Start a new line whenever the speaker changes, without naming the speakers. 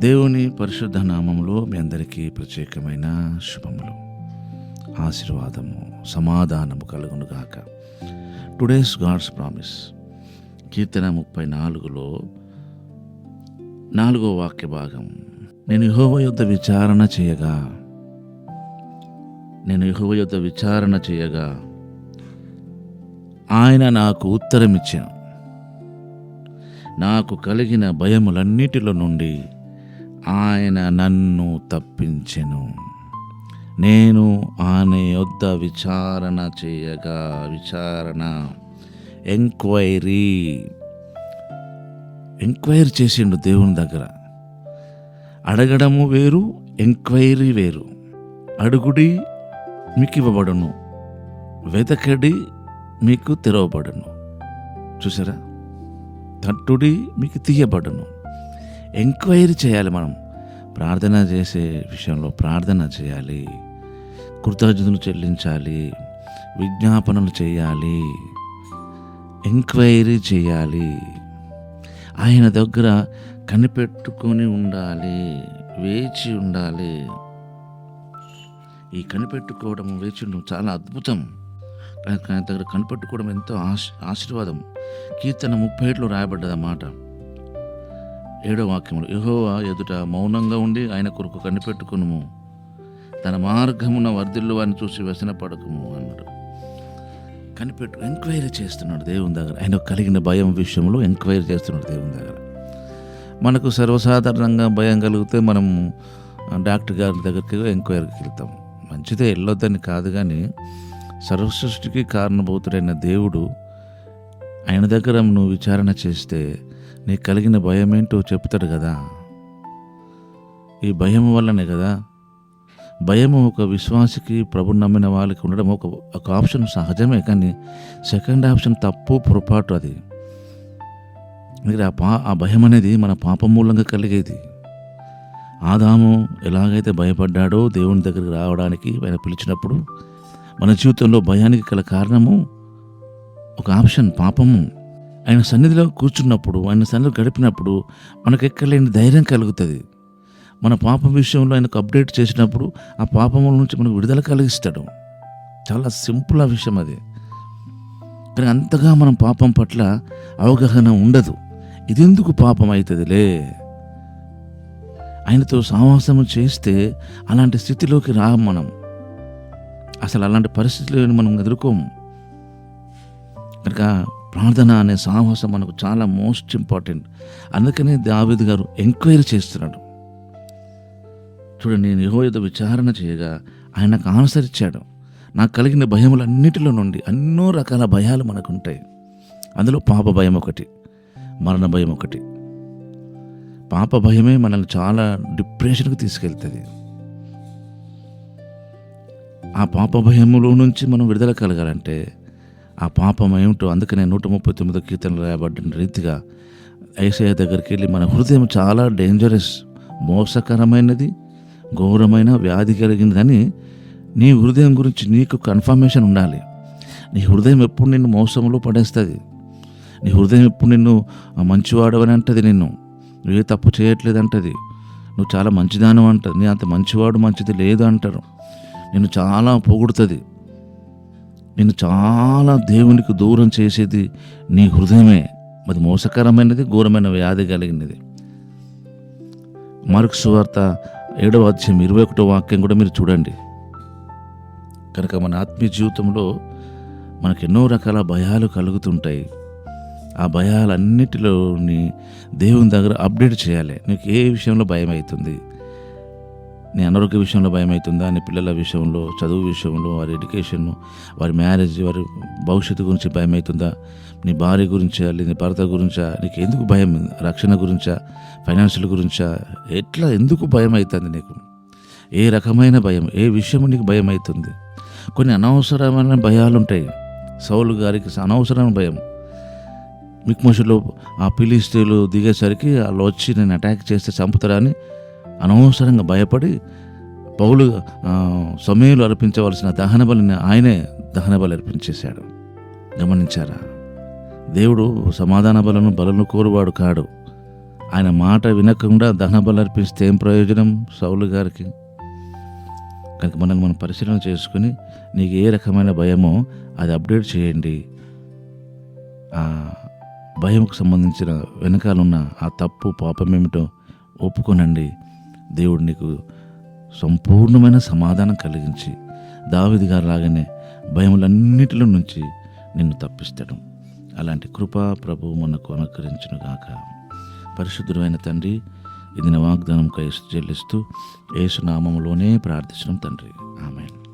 దేవుని పరిశుద్ధ నామములో మీ అందరికీ ప్రత్యేకమైన శుభములు, ఆశీర్వాదము, సమాధానము కలుగునుగాక. టుడేస్ గాడ్స్ ప్రామిస్, కీర్తన 34లో 4వ వాక్య భాగం. నేను యెహోవా యొద్ద విచారణ చేయగా ఆయన నాకు ఉత్తరమిచ్చెను. నాకు కలిగిన భయములన్నిటిలో నుండి ఆయన నన్ను తప్పించెను. నేను ఆయన యొద్ద ఎంక్వైరీ చేసిండు దేవుని దగ్గర. అడగడము వేరు, ఎంక్వైరీ వేరు. అడుగుడి మీకు ఇవ్వబడును, వెతకడి మీకు తెరవబడును. చూసారా? తట్టుడి మీకు తీయబడును. ఎంక్వైరీ చేయాలి. మనం ప్రార్థన చేసే విషయంలో ప్రార్థన చేయాలి, కృతజ్ఞతలు చెల్లించాలి, విజ్ఞాపనలు చేయాలి, ఎంక్వైరీ చేయాలి. ఆయన దగ్గర కనిపెట్టుకొని ఉండాలి, వేచి ఉండాలి. ఈ కనిపెట్టుకోవడం, వేచి ఉండడం చాలా అద్భుతం. ఆయన దగ్గర కనిపెట్టుకోవడం ఎంతో ఆశీర్వాదం. కీర్తన 37లో రాయబడ్డదన్నమాట. 7వ వాక్యములు, యెహోవా ఎదుట మౌనంగా ఉండి ఆయన కొరకు కనిపెట్టుకునుము, తన మార్గమున వర్ధిల్లు వారిని చూసి వ్యసనపడకుము అన్నాడు. ఎంక్వైరీ చేస్తున్నాడు దేవుని దగ్గర. ఆయన కలిగిన భయం విషయంలో ఎంక్వైరీ చేస్తున్నాడు దేవుని దగ్గర. మనకు సర్వసాధారణంగా భయం కలిగితే మనం డాక్టర్ గారి దగ్గరికి ఎంక్వైరీకి వెళ్తాం. మంచిదే, వెళ్ళొద్దని కాదు, కానీ సర్వసృష్టికి కారణభూతుడైన దేవుడు ఆయన దగ్గర నువ్వు విచారణ చేస్తే నీకు కలిగిన భయం ఏంటో చెప్తాడు కదా. ఈ భయం వల్లనే కదా. భయము ఒక విశ్వాసికి, ప్రభుని నమ్మిన వాళ్ళకి ఉండడం ఒక ఆప్షన్ సహజమే, కానీ సెకండ్ ఆప్షన్ తప్పు, పొరపాటు. అది ఆ భయం అనేది మన పాపం మూలంగా కలిగేది. ఆదాము ఎలాగైతే భయపడ్డాడో దేవుని దగ్గరికి రావడానికి ఆయన పిలిచినప్పుడు, మన జీవితంలో భయానికి గల కారణము ఒక ఆప్షన్, పాపము. ఆయన సన్నిధిలో కూర్చున్నప్పుడు, ఆయన సన్నిధిలో గడిపినప్పుడు మనకు ఎక్కలేని ధైర్యం కలుగుతుంది. మన పాపం విషయంలో ఆయనకు అప్డేట్ చేసినప్పుడు ఆ పాపముల నుంచి మనకు విడుదల కలిగిస్తాడు. చాలా సింపుల్ ఆ విషయం అది. కానీ అంతగా మనం పాపం పట్ల అవగాహన ఉండదు. ఇది ఎందుకు పాపం అవుతుందిలే, ఆయనతో సావాసము చేస్తే అలాంటి స్థితిలోకి రాము మనం. అసలు అలాంటి పరిస్థితులను మనం ఎదుర్కోము. కనుక ప్రార్థన అనే సాహసం మనకు చాలా మోస్ట్ ఇంపార్టెంట్. అందుకనే దావీదు గారు ఎంక్వైరీ చేస్తున్నాడు. చూడండి, నేను యెహోవా యొద్ద విచారణ చేయగా ఆయన నాకు ఆన్సర్ ఇచ్చాడు. నాకు కలిగిన భయములన్నిటిలో నుండి, ఎన్నో రకాల భయాలు మనకు ఉంటాయి. అందులో పాప భయం ఒకటి, మరణ భయం ఒకటి. పాప భయమే మనల్ని చాలా డిప్రెషన్కి తీసుకెళ్తుంది. ఆ పాప భయములో నుంచి మనం విడుదల కలగాలంటే ఆ పాపం ఏమిటో, అందుకనే 139 కీర్తనలు రాయబడిన రీతిగా యేసయ్య దగ్గరికి వెళ్ళి, మన హృదయం చాలా డేంజరస్, మోసకరమైనది, ఘోరమైన వ్యాధి కలిగినదని నీ హృదయం గురించి నీకు కన్ఫర్మేషన్ ఉండాలి. నీ హృదయం ఎప్పుడు నిన్ను మోసంలో పడేస్తుంది. నీ హృదయం ఎప్పుడు నిన్ను మంచివాడవని అంటది, నిన్ను నువ్వే తప్పు చేయట్లేదు అంటది, నువ్వు చాలా మంచిదానం అంటది, నీ అంత మంచివాడు మంచిది లేదు అంటారు. నిన్ను చాలా పొగుడుతుంది. నిన్ను చాలా దేవునికి దూరం చేసేది నీ హృదయమే. అది మోసకరమైనది, ఘోరమైన వ్యాధి కలిగినది. మార్కు సువార్త 7వ అధ్యాయం 21వ వాక్యం కూడా మీరు చూడండి. కనుక మన ఆత్మీయ జీవితంలో మనకు ఎన్నో రకాల భయాలు కలుగుతుంటాయి. ఆ భయాలన్నిటిలోని దేవుని దగ్గర అప్డేట్ చేయాలి. నీకు ఏ విషయంలో భయం అవుతుంది? నీ అనారోగ్య విషయంలో భయం అవుతుందా? నీ పిల్లల విషయంలో, చదువు విషయంలో, వారి ఎడ్యుకేషన్, వారి మ్యారేజ్, వారి భవిష్యత్తు గురించి భయం అవుతుందా? నీ భార్య గురించా, నీ భర్త గురించా? నీకు ఎందుకు భయం? రక్షణ గురించా, ఫైనాన్షియల్ గురించా? ఎందుకు భయం అవుతుంది నీకు? ఏ రకమైన భయం, ఏ విషయం నీకు భయం అవుతుంది? కొన్ని అనవసరమైన భయాలు ఉంటాయి. సౌలు గారికి అనవసరమైన భయం. మిక్మషులో ఆ ఫిలిష్తీయులు దిగేసరికి వాళ్ళు వచ్చి నేను అటాక్ చేస్తే చంపుతారని అనవసరంగా భయపడి పౌలు సమయంలో అర్పించవలసిన దహన బలిని ఆయనే దహన బలి అర్పించేశాడు. గమనించారా? దేవుడు సమాధాన బలను కోరువాడు కాడు. ఆయన మాట వినకుండా దహన బలి అర్పిస్తే ఏం ప్రయోజనం సౌలు గారికి? కనుక మనల్ని మనం పరిశీలన చేసుకుని నీకు ఏ రకమైన భయమో అది అప్డేట్ చేయండి. ఆ భయంకు సంబంధించిన వెనకాలన్న ఆ తప్పు పాపం ఏమిటో ఒప్పుకొనండి. దేవుడు నీకు సంపూర్ణమైన సమాధానం కలిగించి దావీదు గారు లాగానే భయములన్నిటిలో నుంచి నిన్ను తప్పిస్తాడు. అలాంటి కృప ప్రభు మనకు అనుగ్రహించును గాక. పరిశుద్ధుడైన తండ్రి, ఇది నా వాగ్దానంకై చెల్లిస్తూ యేసు నామములోనే ప్రార్థించడం తండ్రి. ఆమేన్.